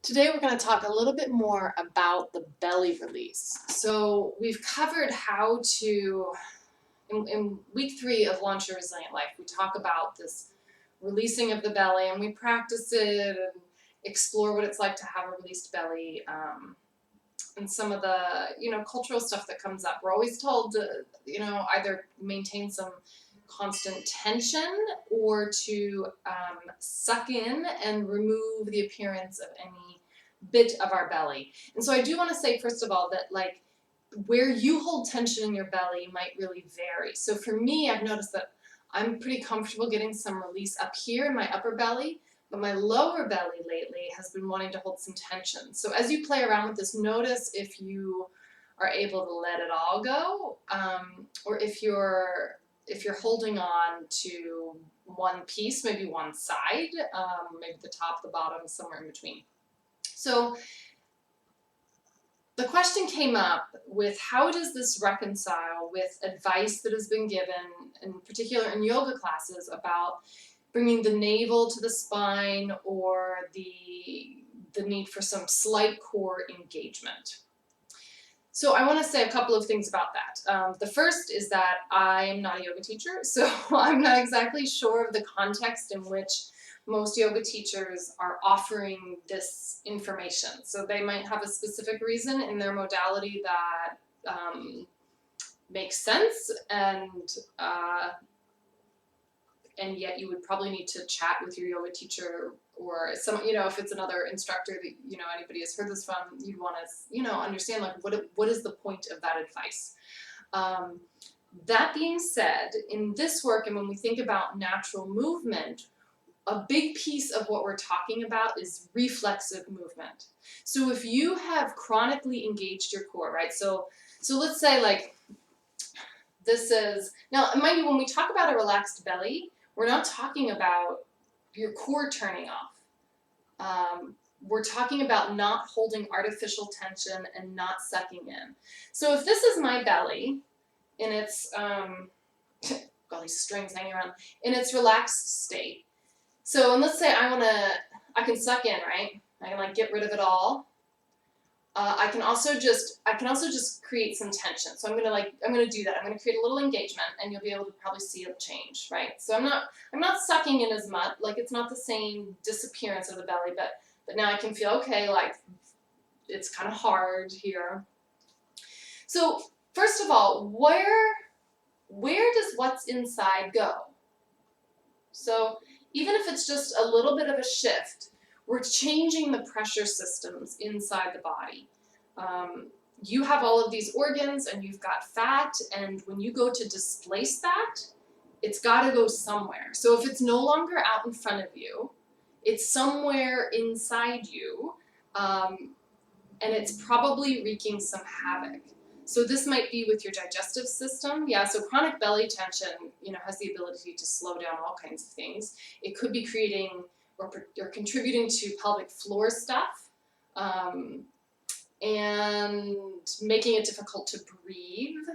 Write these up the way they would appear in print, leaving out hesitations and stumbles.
Today we're going to talk a little bit more about the belly release. So we've covered how to, in week 3 of Launch Your Resilient Life, we talk about this releasing of the belly and we practice it and explore what it's like to have a released belly, and some of the, cultural stuff that comes up. We're always told to, either maintain some constant tension or to suck in and remove the appearance of any bit of our belly. And so I do want to say, first of all, that where you hold tension in your belly might really vary. So for me, I've noticed that I'm pretty comfortable getting some release up here in my upper belly, but my lower belly lately has been wanting to hold some tension. So as you play around with this, notice if you are able to let it all go, or if you're holding on to one piece, maybe one side, maybe the top, the bottom, somewhere in between. So the question came up with, how does this reconcile with advice that has been given, in particular in yoga classes, about bringing the navel to the spine or the need for some slight core engagement? So I want to say a couple of things about that. The first is that I'm not a yoga teacher, so I'm not exactly sure of the context in which most yoga teachers are offering this information. So they might have a specific reason in their modality that makes sense, and yet you would probably need to chat with your yoga teacher, or some, if it's another instructor that, anybody has heard this from, you'd want to, understand, like, what is the point of that advice? That being said, in this work, and when we think about natural movement, a big piece of what we're talking about is reflexive movement. So if you have chronically engaged your core, right? So let's say, like, this is, now mind you, when we talk about a relaxed belly, we're not talking about your core turning off. We're talking about not holding artificial tension and not sucking in. So if this is my belly, and it's, got all these strings hanging around, in its relaxed state. So, and let's say I can suck in, right? I can get rid of it all. I can also just create some tension. So I'm gonna do that. I'm gonna create a little engagement, and you'll be able to probably see it change, right? So I'm not sucking in as much. Like, it's not the same disappearance of the belly, but now I can feel, okay, like, it's kind of hard here. So first of all, where does what's inside go? So even if it's just a little bit of a shift, we're changing the pressure systems inside the body. You have all of these organs and you've got fat, and when you go to displace that, it's got to go somewhere. So if it's no longer out in front of you, it's somewhere inside you, and it's probably wreaking some havoc. So this might be with your digestive system. Yeah, so chronic belly tension, has the ability to slow down all kinds of things. It could be creating or contributing to pelvic floor stuff, and making it difficult to breathe.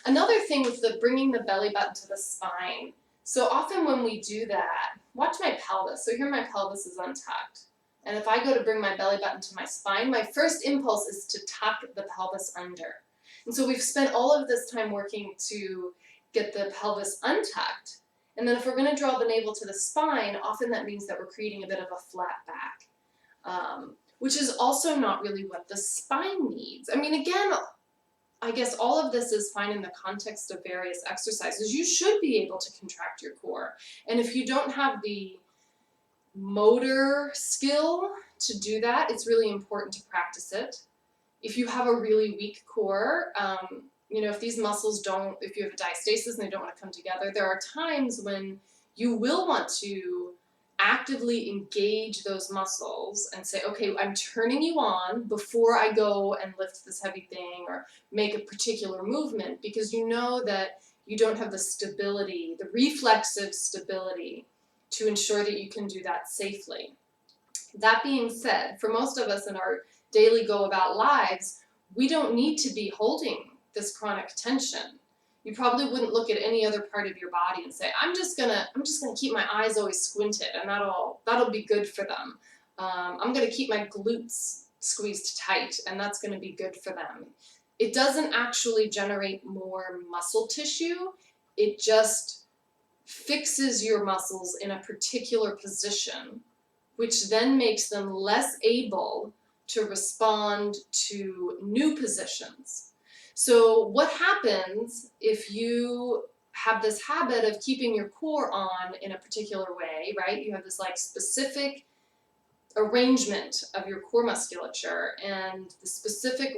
Another thing with bringing the belly button to the spine. So often when we do that, watch my pelvis. So here my pelvis is untucked. And if I go to bring my belly button to my spine, my first impulse is to tuck the pelvis under. And so we've spent all of this time working to get the pelvis untucked. And then if we're going to draw the navel to the spine, often that means that we're creating a bit of a flat back, which is also not really what the spine needs. I mean, again, I guess all of this is fine in the context of various exercises. You should be able to contract your core. And if you don't have the motor skill to do that, it's really important to practice it. If you have a really weak core, if these muscles if you have a diastasis and they don't want to come together, there are times when you will want to actively engage those muscles and say, okay, I'm turning you on before I go and lift this heavy thing or make a particular movement, because you know that you don't have the stability, the reflexive stability, to ensure that you can do that safely. That being said, for most of us in our daily go-about lives, we don't need to be holding this chronic tension. You probably wouldn't look at any other part of your body and say, I'm just gonna keep my eyes always squinted, and that'll be good for them. I'm going to keep my glutes squeezed tight, and that's going to be good for them. It doesn't actually generate more muscle tissue. It just fixes your muscles in a particular position, which then makes them less able to respond to new positions. So what happens if you have this habit of keeping your core on in a particular way, right? You have this like specific arrangement of your core musculature and the specific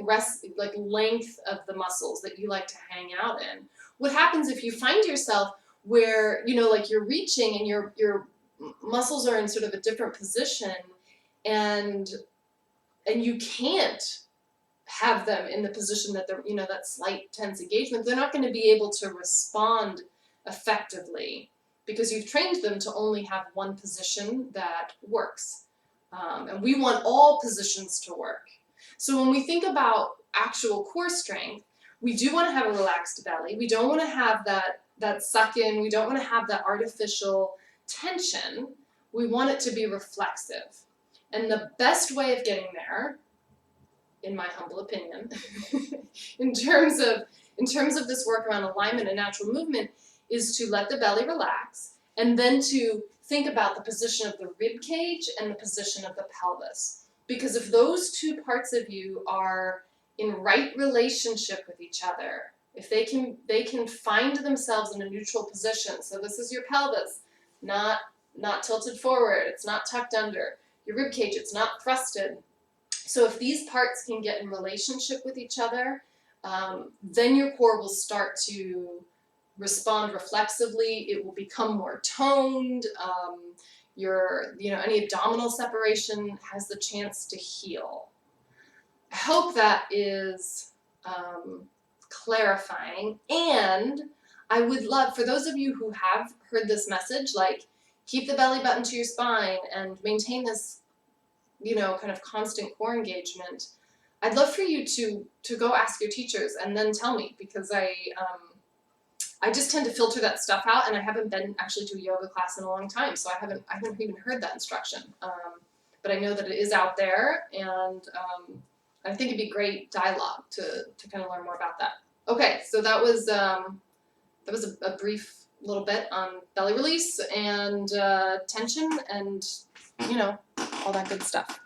like length of the muscles that you like to hang out in. What happens if you find yourself where, like you're reaching and your muscles are in sort of a different position, and you can't have them in the position that they're, that slight tense engagement, they're not going to be able to respond effectively because you've trained them to only have one position that works. And we want all positions to work. So when we think about actual core strength, we do want to have a relaxed belly. We don't want to have that suck in. We don't want to have that artificial tension. We want it to be reflexive. And the best way of getting there, in my humble opinion, in terms of this work around alignment and natural movement, is to let the belly relax and then to think about the position of the rib cage and the position of the pelvis. Because if those two parts of you are in right relationship with each other, if they can find themselves in a neutral position, so this is your pelvis, not tilted forward, it's not tucked under, your rib cage, it's not thrusted. So if these parts can get in relationship with each other, then your core will start to respond reflexively. It will become more toned. Any abdominal separation has the chance to heal. I hope that is clarifying. And I would love, for those of you who have heard this message, like keep the belly button to your spine and maintain this, kind of constant core engagement, I'd love for you to go ask your teachers and then tell me, because I just tend to filter that stuff out, and I haven't been actually to a yoga class in a long time, so I haven't even heard that instruction. But I know that it is out there, and I think it'd be great dialogue to kind of learn more about that. Okay, so that was a brief little bit on belly release and tension and all that good stuff.